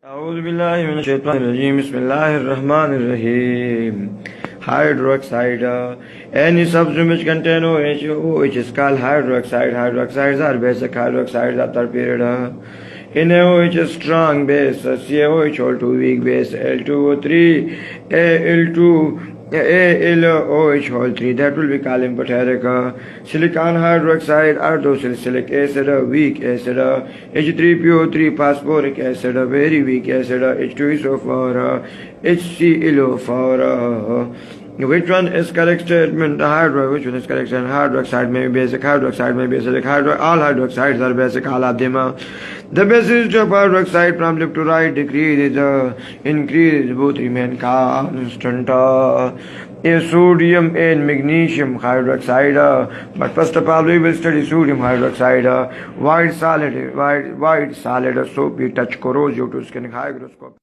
أعوذ بالله من الشيطان الرجيم بسم الله الرحمن الرحيم. Hydroxide. Any substance which contain OH, which is called hydroxide. Hydroxides are basic hydroxides after period. In OH is strong base, CaOH hold 2 weak base, L2O3, Al2, AlOH hold 3, that will be called emphatic. Silicon hydroxide, ardosalicylic acid, weak acid, H3PO3 phosphoric acid, very weak acid, H2SO4, HClO4. Which one is correct statement? Which one is correct statement? Hydroxide may be basic, hydroxide may be acidic, all hydroxides are basic, all of them. The basis of hydroxide from left to right decrease, increase, both remain constant. Sodium and magnesium hydroxide. But first of all, we will study sodium hydroxide. White solid, soapy touch corrosive to skin hygroscope.